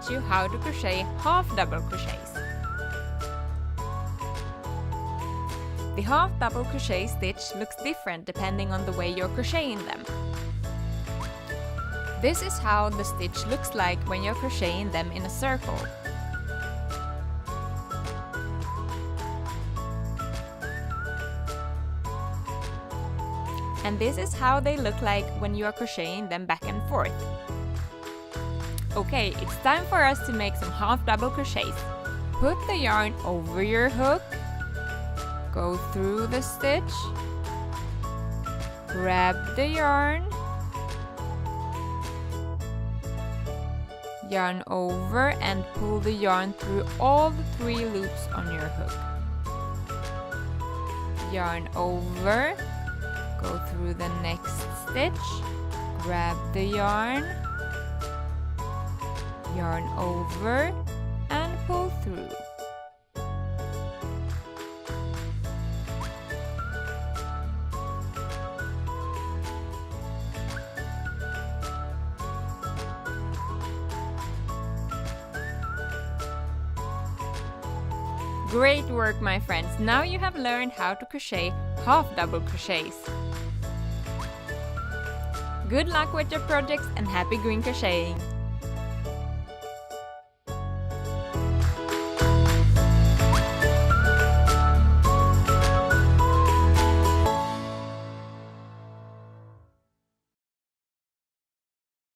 teach you how to crochet half double crochets. The half double crochet stitch looks different depending on the way you're crocheting them. This is how the stitch looks like when you're crocheting them in a circle. And this is how they look like when you are crocheting them back and forth. Okay, it's time for us to make some half double crochets. Put the yarn over your hook, go through the stitch, grab the yarn, yarn over and pull the yarn through all the 3 loops on your hook. Yarn over, go through the next stitch, grab the yarn, yarn over and pull through. Great work, my friends! Now you have learned how to crochet half double crochets. Good luck with your projects and happy green crocheting!